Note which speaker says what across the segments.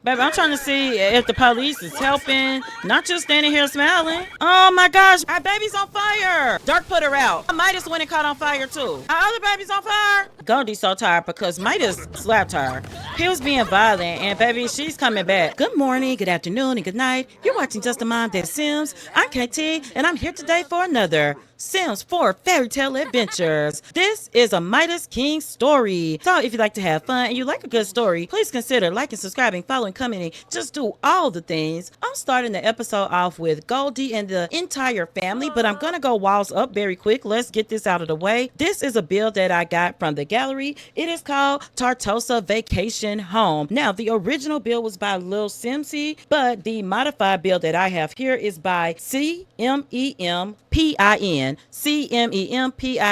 Speaker 1: Baby, I'm trying to see if the police is helping, not just standing here smiling. Oh my gosh, our baby's on fire. Dirk put her out. Midas went and caught on fire too. Our other baby's on fire. Goldie's so tired because Midas slapped her. He was being violent, and baby, she's coming back. Good morning, good afternoon, and good night. You're watching Just a Mom That Sims. I'm KT, and I'm here today for another Sims 4 Fairy Tale Adventures. This is a Midas King story. So if you like to have fun and you like a good story, please consider liking, subscribing, following, commenting. Just do all the things. I'm starting the episode off with Goldie and the entire family, but I'm going to go walls up very quick. Let's get this out of the way. This is a build that I got from the gallery. It is called Tartosa Vacation Home. Now, the original build was by Lil Simsy, but the modified build that I have here is by CMEMPIN. CMEMPIN.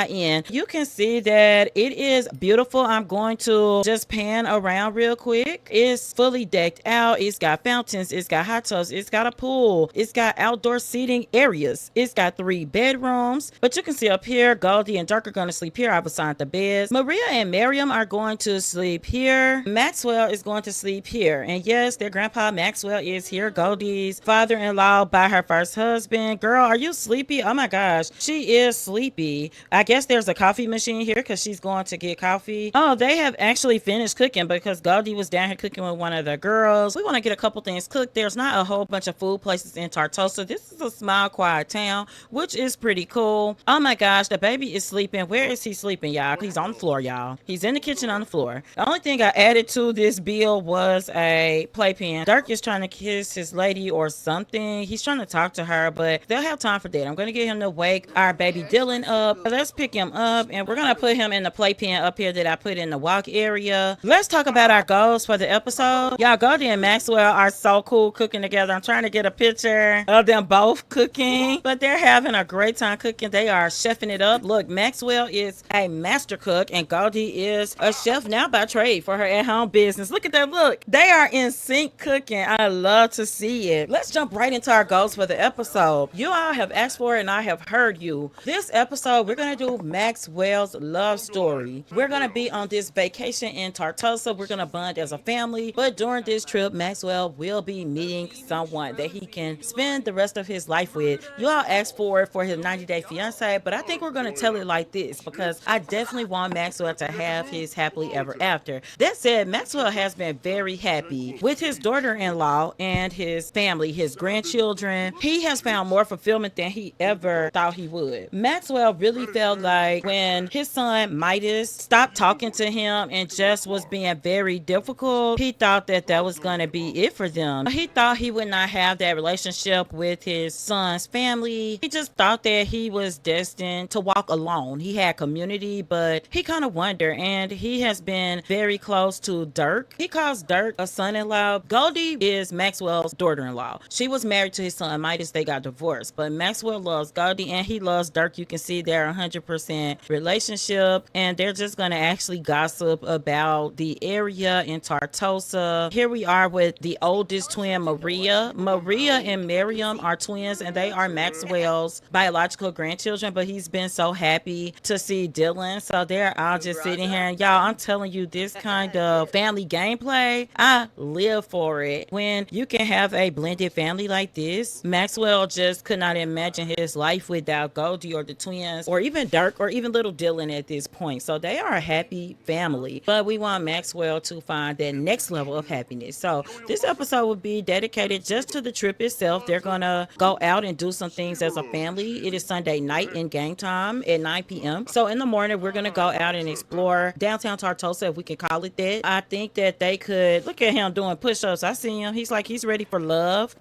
Speaker 1: You can see that it is beautiful. I'm going to just pan around real quick. It's fully decked out. It's got fountains. It's got hot tubs. It's got a pool. It's got outdoor seating areas. It's got 3 bedrooms. But you can see up here, Goldie and Dirk are going to sleep here. I've assigned the beds. Maria and Miriam are going to sleep here. Maxwell is going to sleep here. And yes, their grandpa Maxwell is here. Goldie's father-in-law by her first husband. Girl, are you sleepy? Oh my gosh, she is sleepy. I guess there's a coffee machine here because she's going to get coffee. Oh, they have actually finished cooking because Goldie was down here cooking with one of the girls. We want to get a couple things cooked. There's not a whole bunch of food places in Tartosa. This is a small, quiet town, which is pretty cool. Oh my gosh, the baby is sleeping. Where is he sleeping, y'all? He's on the floor, y'all. He's in the kitchen on the floor. The only thing I added to this bill was a playpen. Dirk is trying to kiss his lady or something. He's trying to talk to her, but they'll have time for that. I'm going to get him to wake our baby Dylan up. Let's pick him up, and we're going to put him in the playpen up here that I put in the walk area. Let's talk about our goals for the episode. Y'all, Goldie and Maxwell are so cool cooking together. I'm trying to get a picture of them both cooking, but they're having a great time cooking. They are chefing it up. Look, Maxwell is a master cook, and Goldie is a chef now by trade for her at-home business. Look at that look. They are in sync cooking. I love to see it. Let's jump right into our goals for the episode. You all have asked for it, and I have heard you. This episode, we're going to do Maxwell's love story. We're going to be on this vacation in Tartosa. We're going to bond as a family, but during this trip, Maxwell will be meeting someone that he can spend the rest of his life with. You all asked for it for his 90-day fiance, but I think we're going to tell it like this because I definitely want Maxwell to have his happily ever after. That said, Maxwell has been very happy with his daughter-in-law and his family, his grandchildren. He has found more fulfillment than he ever thought he would. Maxwell really felt like when his son Midas stopped talking to him and just was being very difficult, he thought that that was going to be it for them. He thought he would not have that relationship with his son's family. He just thought that he was destined to walk alone. He had community, but he kind of wondered, and he has been very close to Dirk. He calls Dirk a son-in-law. Goldie is Maxwell's daughter-in-law. She was married to his son Midas. They got divorced, but Maxwell loves Goldie and he loves Dirk. You can see they're 100% relationship, and they're just going to actually gossip about the area in Tartosa. Here we are with the oldest twin, Maria. Maria and Miriam are twins, and they are Maxwell's biological grandchildren, but he's been so happy to see Dylan. So they're all just sitting here, and y'all, I'm telling you, this kind of family gameplay, I live for it. When you can have a blended family like this, Maxwell just could not imagine his life without Goldie or the twins or even Dirk or even little Dylan at this point. So they are a happy family, but we want Maxwell to find that next level of happiness. So this episode will be dedicated just to the trip itself. They're gonna go out and do some things as a family. It is Sunday night in game time at 9 p.m. So in the morning, we're gonna go out and explore downtown Tartosa, if we can call it that. I think that they could look at him doing push-ups. I see him. He's like, he's ready for love.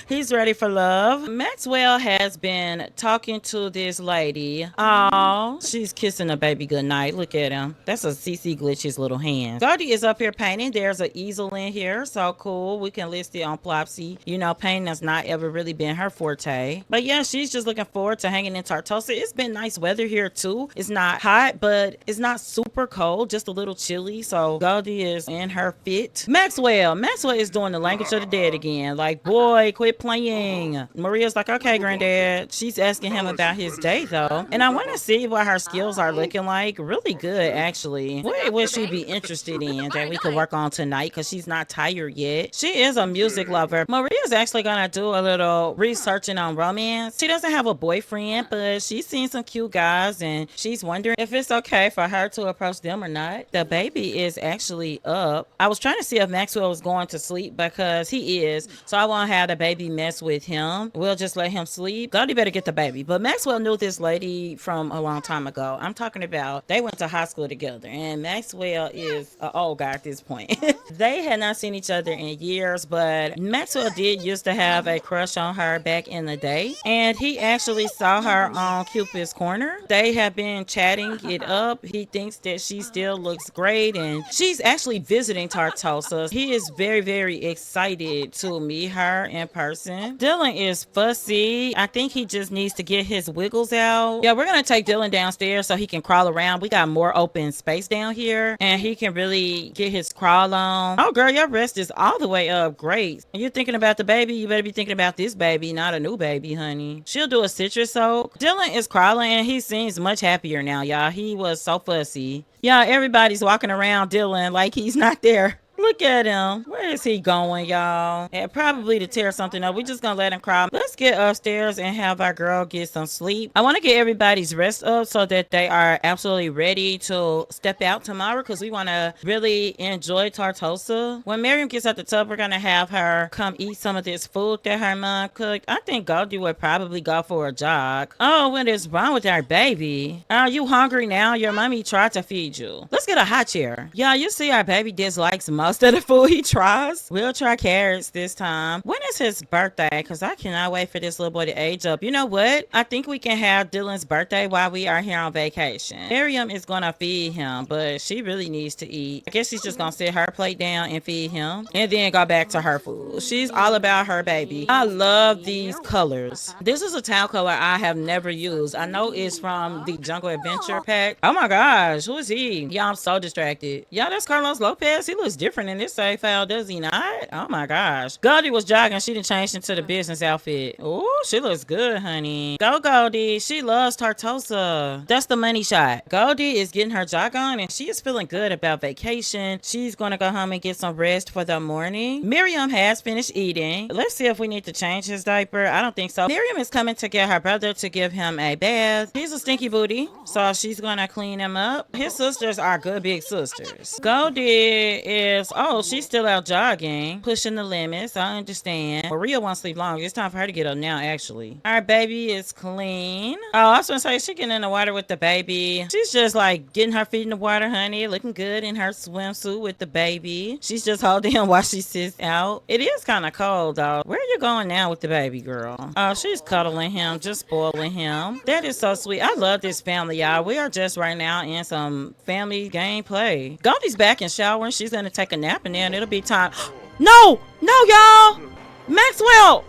Speaker 1: He's ready for love. Maxwell has been talking to this lady. Oh, she's kissing a baby goodnight. Look at him. That's a CC glitch, his little hand. Goldie is up here painting. There's an easel in here. So cool. We can list it on Plopsy. You know, painting has not ever really been her forte. But yeah, she's just looking forward to hanging in Tartosa. It's been nice weather here too. It's not hot, but it's not super cold, just a little chilly. So Goldie is in her fit. Maxwell is doing the language of the dead again. Like, boy, quit playing. Maria's like, okay, granddad. She's asking asking him about his day though. And I want to see what her skills are looking like. Really good, actually. What would she be interested in that we could work on tonight? Because she's not tired yet. She is a music lover. Maria's actually gonna do a little researching on romance. She doesn't have a boyfriend, but she's seen some cute guys and she's wondering if it's okay for her to approach them or not. The baby is actually up. I was trying to see if Maxwell was going to sleep because he is, so I won't have the baby mess with him. We'll just let him sleep. Goldie better get the baby. But Maxwell knew this lady from a long time ago. I'm talking about they went to high school together, and Maxwell is an old guy at this point. They had not seen each other in years, but Maxwell did used to have a crush on her back in the day, and he actually saw her on Cupid's Corner. They have been chatting it up. He thinks that she still looks great, and she's actually visiting Tartosa. He is very, very excited to meet her in person. Dylan is fussy. I think he just needs to get his wiggles out. Yeah, we're gonna take Dylan downstairs so he can crawl around. We got more open space down here, and he can really get his crawl on. Oh girl, your rest is all the way up. Great. And you're thinking about the baby, you better be thinking about this baby, not a new baby, honey. She'll do a citrus soak. Dylan is crawling and he seems much happier now, y'all. He was so fussy. Yeah, everybody's walking around Dylan like he's not there. Look at him. Where is he going, y'all? And probably to tear something up. We're just gonna let him cry. Let's get upstairs and have our girl get some sleep. I want to get everybody's rest up so that they are absolutely ready to step out tomorrow, because we want to really enjoy Tartosa. When Miriam gets out the tub, we're gonna have her come eat some of this food that her mom cooked. I think Goldie would probably go for a jog. Oh, what is wrong with our baby? Are you hungry now? Your mommy tried to feed you. Let's get a hot chair. Yeah, you see our baby dislikes most of the food he tries. We'll try carrots this time. When is his birthday? Because I cannot wait for this little boy to age up. You know what? I think we can have Dylan's birthday while we are here on vacation. Miriam is gonna feed him, but she really needs to eat. I guess she's just gonna sit her plate down and feed him, and then go back to her food. She's all about her baby. I love these colors. This is a towel color I have never used. I know it's from the Jungle Adventure pack. Oh my gosh, who is he? Yeah, I'm so distracted. Yeah, that's Carlos Lopez. He looks different in this save file, does he not? Oh my gosh. Goldie was jogging. She didn't change into the business outfit. Oh, she looks good, honey. Go Goldie. She loves Tartosa. That's the money shot. Goldie is getting her jog on and she is feeling good about vacation. She's gonna go home and get some rest for the morning. Miriam has finished eating. Let's see if we need to change his diaper. I don't think so. Miriam is coming to get her brother to give him a bath. He's a stinky booty, so she's gonna clean him up. His sisters are good big sisters. Goldie is, oh, she's still out jogging, pushing the limits. I understand. Maria won't sleep long. It's time for her to get up now, actually. Our baby is clean. Oh, I was gonna say, she getting in the water with the baby. She's just like getting her feet in the water, honey. Looking good in her swimsuit with the baby. She's just holding him while she sits out. It is kind of cold, though. Where are you going now with the baby, girl? Oh, she's cuddling him, just spoiling him. That is so sweet. I love this family, y'all. We are just right now in some family gameplay. Goldie's back and showering. She's gonna take a nap and then it'll be time. No, y'all. Maxwell.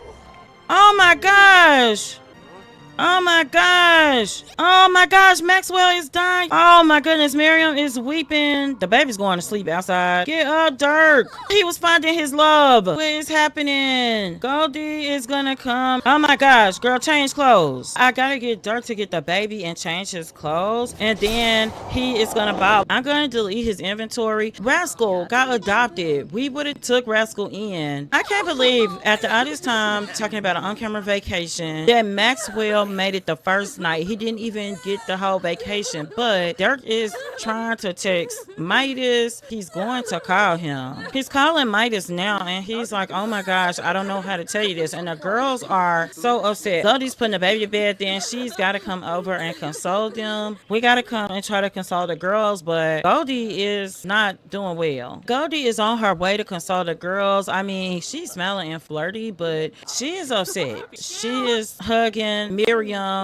Speaker 1: Oh my gosh. Oh my gosh. Oh my gosh, Maxwell is dying. Oh my goodness, Miriam is weeping. The baby's going to sleep outside. Get up, Dirk. He was finding his love. What is happening? Goldie is gonna come. Oh my gosh, girl, change clothes. I gotta get Dirk to get the baby and change his clothes, and then he is gonna bob. I'm gonna delete his inventory. Rascal got adopted. We would have took Rascal in. I can't believe after all this time talking about an on-camera vacation that Maxwell made it the first night. He didn't even get the whole vacation, but Dirk is trying to text Midas. He's going to call him. He's calling Midas now, and he's like, oh my gosh, I don't know how to tell you this. And the girls are so upset. Goldie's putting the baby to bed, then she's got to come over and console them. We got to come and try to console the girls, but Goldie is not doing well. Goldie is on her way to console the girls. I mean, she's smiling and flirty, but she is upset. She is hugging Miriam,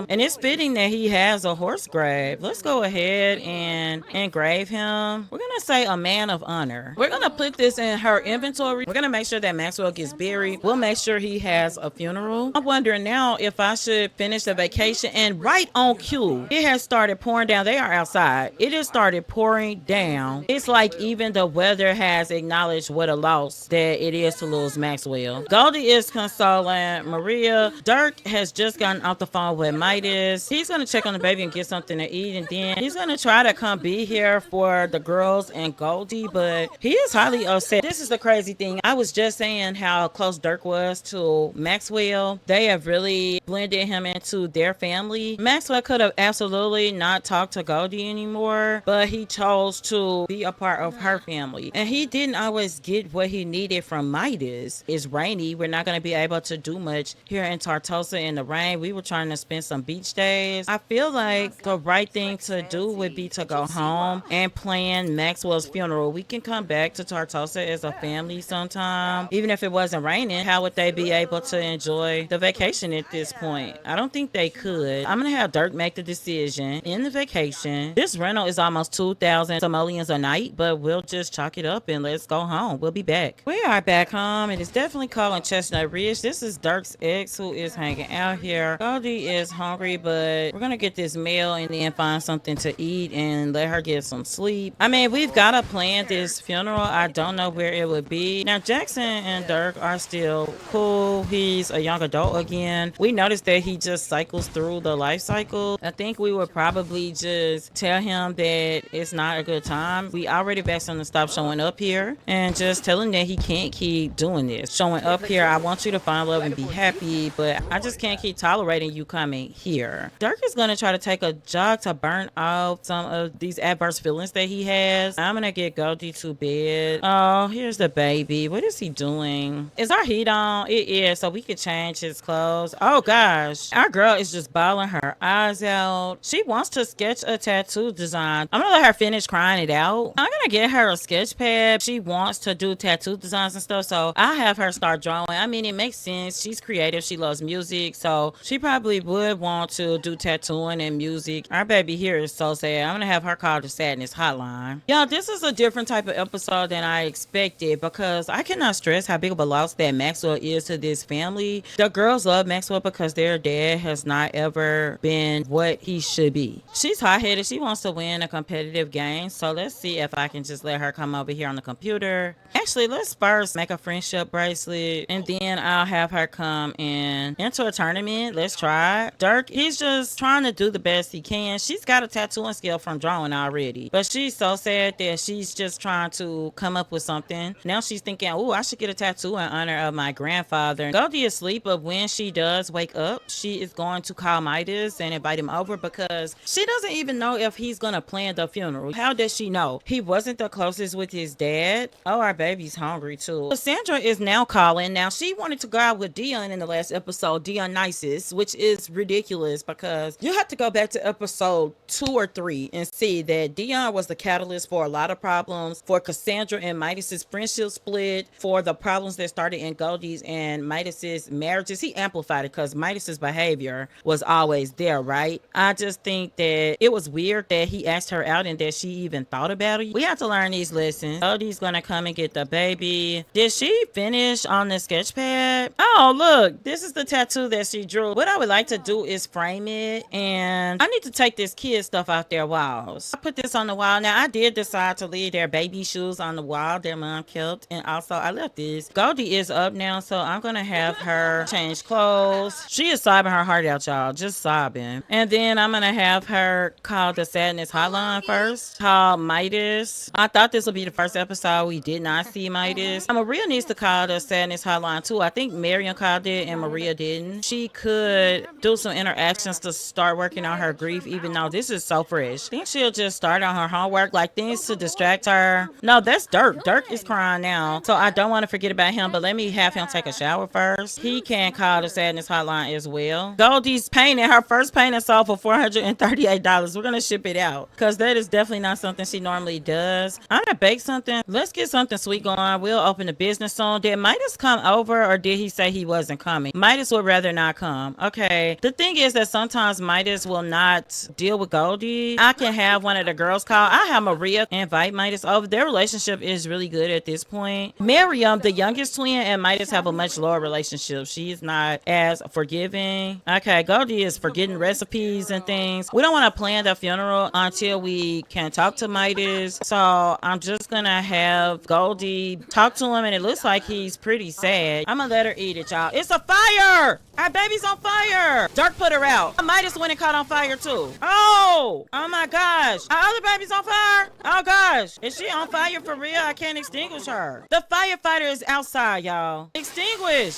Speaker 1: and it's fitting that he has a horse grave. Let's go ahead and engrave him. We're gonna say a man of honor. We're gonna put this in her inventory. We're gonna make sure that Maxwell gets buried. We'll make sure he has a funeral. I'm wondering now if I should finish the vacation, and right on cue, it has started pouring down. They are outside. It has started pouring down. It's like even the weather has acknowledged what a loss that it is to lose Maxwell. Goldie is consoling Maria. Dirk has just gotten off the phone phone with Midas. He's gonna check on the baby and get something to eat, and then he's gonna try to come be here for the girls and Goldie, but he is highly upset. This is the crazy thing. I was just saying how close Dirk was to Maxwell. They have really blended him into their family. Maxwell could have absolutely not talked to Goldie anymore, but he chose to be a part of her family. And he didn't always get what he needed from Midas. It's rainy. We're not going to be able to do much here in Tartosa in the rain. We were trying to spend some beach days. I feel like the right thing to do would be to go home and plan Maxwell's funeral. We can come back to Tartosa as a family sometime. Even if it wasn't raining, how would they be able to enjoy the vacation at this point? I don't think they could. I'm going to have Dirk make the decision in the vacation. This rental is almost 2,000 simoleons a night, but we'll just chalk it up and let's go home. We'll be back. We are back home. It is definitely cold in Chestnut Ridge. This is Dirk's ex who is hanging out here. Goldie is hungry, but we're going to get this meal and then find something to eat and let her get some sleep. I mean, we've got to plan this funeral. I don't know where it would be. Now, Jackson and Dirk are still cool. He's a young adult again. We noticed that he just cycles through the life cycle. I think we would probably just tell him that it's not a good time. We already asked him to stop showing up here and just tell him that he can't keep doing this. Showing up here, I want you to find love and be happy, but I just can't keep tolerating you coming here. Dirk is going to try to take a jog to burn off some of these adverse feelings that he has. I'm going to get Goldie to bed. Oh, here's the baby. What is he doing? Is our heat on? It is, so we could change his clothes. Oh gosh, our girl is just bawling her eyes out. She wants to sketch a tattoo design. I'm gonna let her finish crying it out. I'm gonna get her a sketch pad. She wants to do tattoo designs and stuff, so I have her start drawing. I mean, it makes sense. She's creative. She loves music, so she probably would want to do tattooing and music. Our baby here is so sad. I'm gonna have her call the sadness hotline. Y'all, this is a different type of episode than I expected because I cannot stress how big of a loss that Maxwell is to this family. The girls love Maxwell because their dad has not ever been what he should be. She's hot-headed. She wants to win a competitive game, so let's see if I can just let her come over here on the computer. Actually, let's first make a friendship bracelet and then I'll have her come and enter a tournament. Let's try it. Dirk, he's just trying to do the best he can. She's got a tattooing skill from drawing already, but she's so sad that she's just trying to come up with something. Now she's thinking, oh, I should get a tattoo in honor of my grandfather. Goldie is asleep, but when she does wake up, she is going to call Midas and invite him over because she doesn't even know if he's going to plan the funeral. How does she know? He wasn't the closest with his dad. Oh, our baby's hungry too. Cassandra is now calling. Now, she wanted to go out with Dion in the last episode, Dionysus, which is ridiculous because you have to go back to episode 2 or 3 and see that Dion was the catalyst for a lot of problems, for Cassandra and Midas's friendship split, for the problems that started in Goldie's and Midas's marriages. He amplified it because Midas's behavior was always there, right? I just think that it was weird that he asked her out and that she even thought about it. We have to learn these lessons. Goldie's gonna come and get the baby. Did she finish on the sketch pad? Oh, look, this is the tattoo that she drew. What I would like to do is frame it, and I need to take this kid stuff out their walls. I put this on the wall. Now, I did decide to leave their baby shoes on the wall their mom kept, and also I left this. Goldie is up now, so I'm gonna have her change clothes. She is sobbing her heart out, y'all, just sobbing. And then I'm gonna have her call the sadness hotline first. Call Midas. I thought this would be the first episode we did not see Midas. Maria needs to call the sadness hotline too. I think Miriam called it and Maria didn't. She could do some interactions to start working on her grief, even though this is so fresh. I think she'll just start on her homework, like things to distract her. No, that's Dirk. Dirk is crying now, so I don't want to forget about him, but let me have him take a shower first. He can call the sadness hotline as well. Goldie's painting, her first painting sold for $438. We're gonna ship it out because that is definitely not something she normally does. I'm gonna bake something. Let's get something sweet going. We'll open the business soon. Did Midas come over or did he say he wasn't coming? Midas would rather not come. Okay. The thing is that sometimes Midas will not deal with Goldie. I can have one of the girls call. I have Maria invite Midas over. Their relationship is really good at this point. Miriam, the youngest twin, and Midas have a much lower relationship. She's not as forgiving. Okay, Goldie is forgetting recipes and things. We don't want to plan the funeral until we can talk to Midas. So I'm just gonna have Goldie talk to him, and it looks like he's pretty sad. I'm gonna let her eat it, y'all. It's a fire! Our baby's on fire. Dirk put her out. Midas went and caught on fire too. Oh my gosh. Our other baby's on fire. Oh gosh. Is she on fire for real? I can't extinguish her. The firefighter is outside, y'all. Extinguish.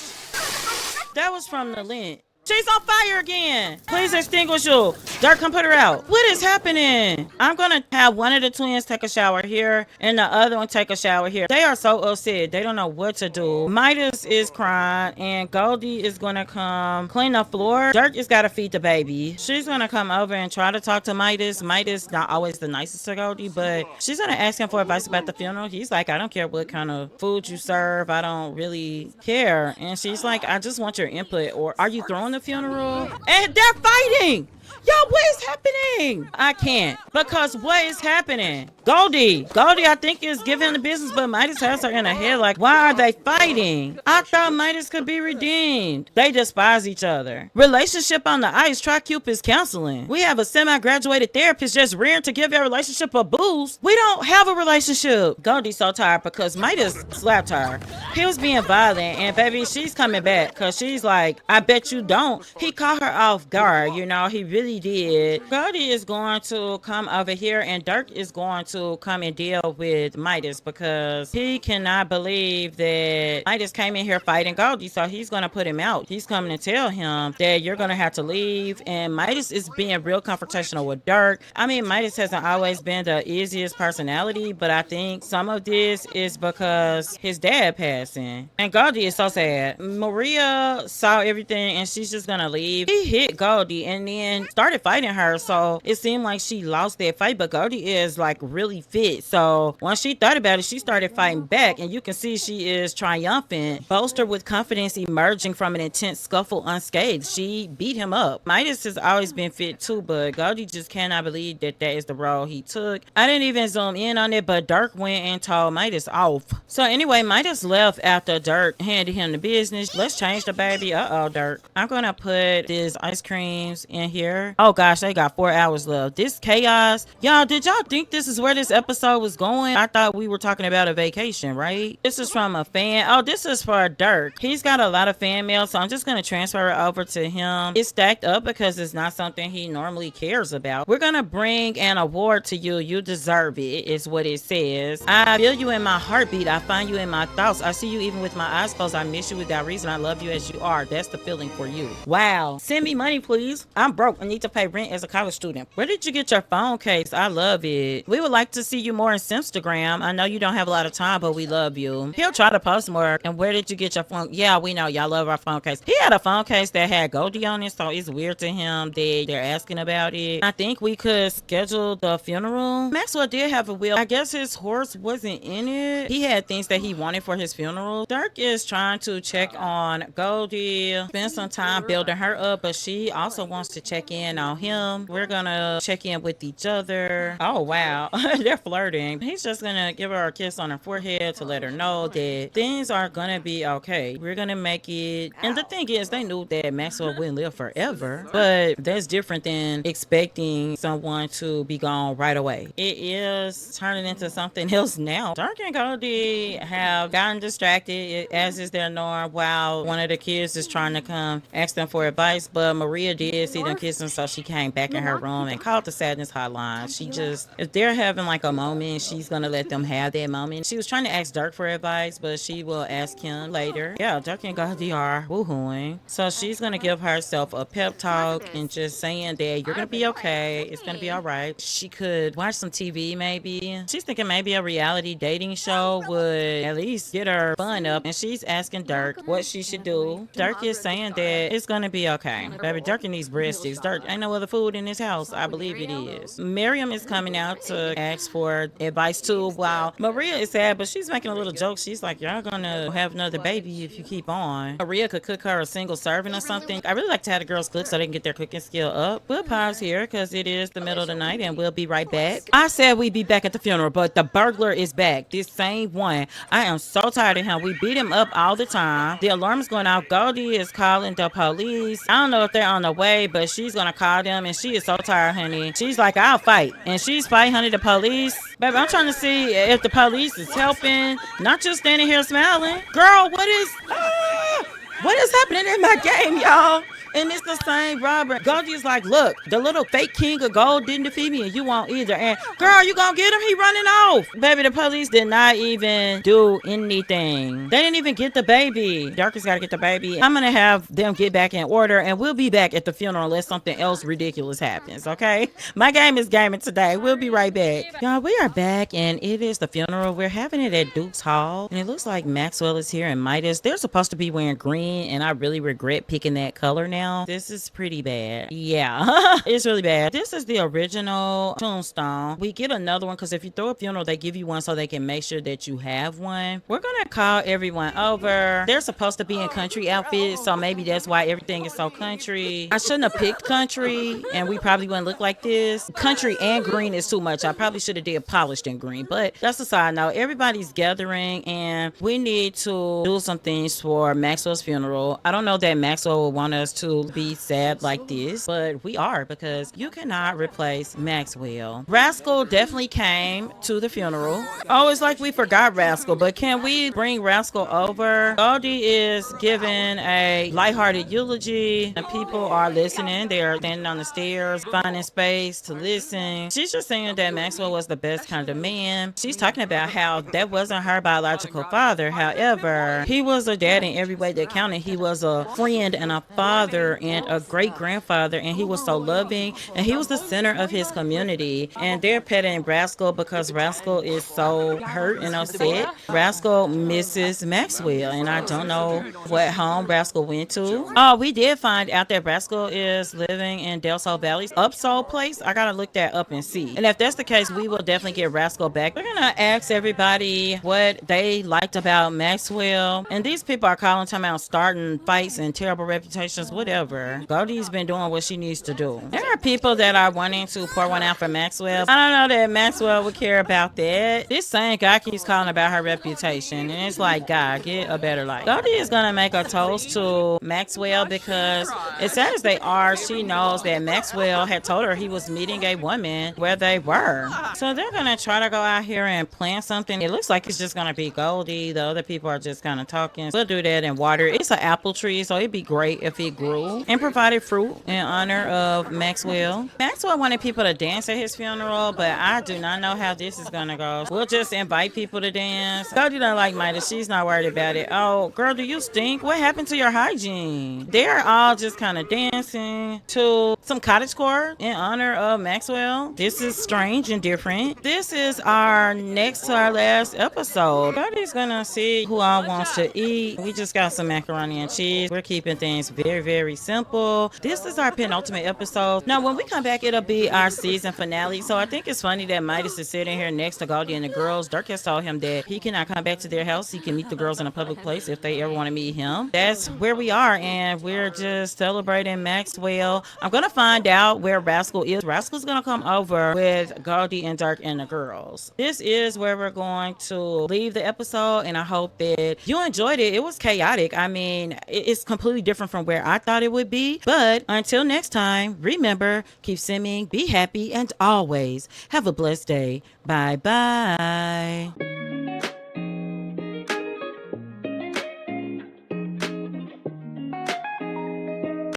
Speaker 1: That was from the lint. She's on fire again. Please extinguish you. Dirk, come put her out. What is happening? I'm gonna have one of the twins take a shower here and the other one take a shower here. They are so upset. They don't know what to do. Midas is crying and Goldie is gonna come clean the floor. Dirk is gotta feed the baby. She's gonna come over and try to talk to Midas. Midas not always the nicest to Goldie, but she's gonna ask him for advice about the funeral. He's like, I don't care what kind of food you serve. I don't really care. And she's like, I just want your input. Or are you throwing the funeral? And they're fighting. Yo, what is happening? I can't, because what is happening? Goldie, I think is giving the business, but Midas has her in her head like, why are they fighting? I thought Midas could be redeemed. They despise each other. Relationship on the ice, try Cupid's counseling. We have a semi-graduated therapist just rearing to give your relationship a boost. We don't have a relationship. Goldie's so tired because Midas slapped her. He was being violent, and baby, she's coming back because she's like, I bet you don't. He caught her off guard, you know, he really did. Goldie is going to come over here and Dirk is going to come and deal with Midas because he cannot believe that Midas came in here fighting Goldie, so he's going to put him out. He's coming to tell him that you're going to have to leave, and Midas is being real confrontational with Dirk. I mean, Midas hasn't always been the easiest personality, but I think some of this is because his dad passing. And Goldie is so sad. Maria saw everything and she's just going to leave. He hit Goldie and then started fighting her, so it seemed like she lost that fight, but Goldie is like really fit, so once she thought about it, she started fighting back, and you can see she is triumphant, bolstered with confidence emerging from an intense scuffle unscathed. She beat him up. Midas has always been fit too, but Goldie just cannot believe that that is the role he took. I didn't even zoom in on it, but Dirk went and told Midas off. So anyway, Midas left after Dirk handed him the business. Let's change the baby. Dirk. I'm gonna put these ice creams in here. Oh gosh, they got 4 hours left. This chaos. Y'all, did y'all think this is where this episode was going? I thought we were talking about a vacation, right? This is from a fan. Oh, this is for Dirk. He's got a lot of fan mail, so I'm just gonna transfer it over to him. It's stacked up because it's not something he normally cares about. We're gonna bring an award to you. You deserve it, is what it says. I feel you in my heartbeat. I find you in my thoughts. I see you even with my eyes closed. I miss you without reason. I love you as you are. That's the feeling for you. Wow. Send me money, please. I'm broke. I need to pay rent as a college student. Where did you get your phone case? I love it. We would like to see you more on Instagram. I know you don't have a lot of time, but we love you. He'll try to post more. And where did you get your phone? Yeah, we know y'all love our phone case. He had a phone case that had Goldie on it, so it's weird to him that they're asking about it. I think we could schedule the funeral. Maxwell did have a will. I guess his horse wasn't in it. He had things that he wanted for his funeral. Dirk is trying to check on Goldie, spend some time building her up, but she also wants to check in on him. We're gonna check in with each other. Oh wow. They're flirting. He's just gonna give her a kiss on her forehead to let her know that things are gonna be okay. We're gonna make it. And the thing is, they knew that Maxwell wouldn't live forever, but that's different than expecting someone to be gone right away. It is turning into something else now. Dirk and Goldie have gotten distracted, as is their norm, while one of the kids is trying to come ask them for advice, but Maria did see them kissing, so she came back in her room and called the sadness hotline. She just, if they're having like a moment, she's gonna let them have that moment. She was trying to ask Dirk for advice, but she will ask him later. Yeah, Dirk and Goldie are woohooing, so she's gonna give herself a pep talk and just saying that you're gonna be okay, it's gonna be all right. She could watch some TV maybe. She's thinking maybe a reality dating show would at least get her fun up, and she's asking Dirk what she should do. Dirk is saying that it's gonna be okay. Baby, Dirk needs breadsticks. Dirk, ain't no other food in this house. I believe it is. Miriam is coming out to ask for advice too, while Maria is sad, but she's making a little joke. She's like, y'all gonna have another baby if you keep on. Maria could cook her a single serving or something. I really like to have the girls cook so they can get their cooking skill up. We'll pause here because it is the middle of the night and we'll be right back. I said we'd be back at the funeral, but the burglar is back. This same one. I am so tired of him. We beat him up all the time. The alarm is going off. Goldie is calling the police. I don't know if they're on the way, but she's gonna call them, and she is so tired, honey. She's like, I'll fight. And she's fighting, honey, the police. Baby, I'm trying to see if the police is helping, not just standing here smiling. Girl, what is... What is happening in my game, y'all? And it's the same Robert. Goldie's like, look, the little fake king of gold didn't defeat me and you won't either. And girl, you gonna get him? He running off. Baby, the police did not even do anything. They didn't even get the baby. Darkest gotta get the baby. I'm gonna have them get back in order and we'll be back at the funeral unless something else ridiculous happens, okay? My game is gaming today. We'll be right back. Y'all, we are back and it is the funeral. We're having it at Duke's Hall. And it looks like Maxwell is here and Midas. They're supposed to be wearing green and I really regret picking that color now. This is pretty bad. Yeah, it's really bad. This is the original tombstone. We get another one because if you throw a funeral, they give you one so they can make sure that you have one. We're gonna call everyone over. They're supposed to be in country outfits, so maybe that's why everything is so country. I shouldn't have picked country and we probably wouldn't look like this. Country and green is too much. I probably should have did polished and green, but that's a side note. Everybody's gathering and we need to do some things for Maxwell's funeral. I don't know that Maxwell will want us to be sad like this, but we are because you cannot replace Maxwell. Rascal definitely came to the funeral. Oh, it's like we forgot Rascal, but can we bring Rascal over? Goldie is giving a lighthearted eulogy and people are listening. They are standing on the stairs, finding space to listen. She's just saying that Maxwell was the best kind of man. She's talking about how that wasn't her biological father. However, he was a dad in every way that counted. He was a friend and a father and a great grandfather, and he was so loving and he was the center of his community. And they're petting Rascal because Rascal is so hurt and upset. Rascal misses Maxwell and I don't know what home Rascal went to. Oh, we did find out that Rascal is living in Del Sol Valley's Upsole place. I gotta look that up and see, and if that's the case we will definitely get Rascal back. We're gonna ask everybody what they liked about Maxwell, and these people are calling time out starting fights and terrible reputations, whatever. Goldie's been doing what she needs to do. There are people that are wanting to pour one out for Maxwell. I don't know that Maxwell would care about that. This same guy keeps calling about her reputation, and it's like, God, get a better life. Goldie is gonna make a toast to Maxwell because as sad as they are, she knows that Maxwell had told her he was meeting a woman where they were. So they're gonna try to go out here and plant something. It looks like it's just gonna be Goldie. The other people are just kind of talking. We'll do that in water. It's an apple tree, so it'd be great if it grew and provided fruit in honor of Maxwell. Maxwell wanted people to dance at his funeral, but I do not know how this is gonna go. We'll just invite people to dance. Goldie don't like Midas. She's not worried about it. Oh, girl, do you stink? What happened to your hygiene? They're all just kind of dancing to some cottagecore in honor of Maxwell. This is strange and different. This is our next to our last episode. Goldie's gonna see who all wants to eat. We just got some macaroni and cheese. We're keeping things very, very simple. This is our penultimate episode. Now, when we come back, it'll be our season finale. So I think it's funny that Midas is sitting here next to Goldie and the girls. Dirk has told him that he cannot come back to their house. He can meet the girls in a public place if they ever want to meet him. That's where we are, and we're just celebrating Maxwell. I'm gonna find out where Rascal is. Rascal's gonna come over with Goldie and Dirk and the girls. This is where we're going to leave the episode, and I hope that you enjoyed it. It was chaotic. I mean, it's completely different from where I thought it would be. But until next time, remember, keep swimming, be happy, and always have a blessed day. Bye bye.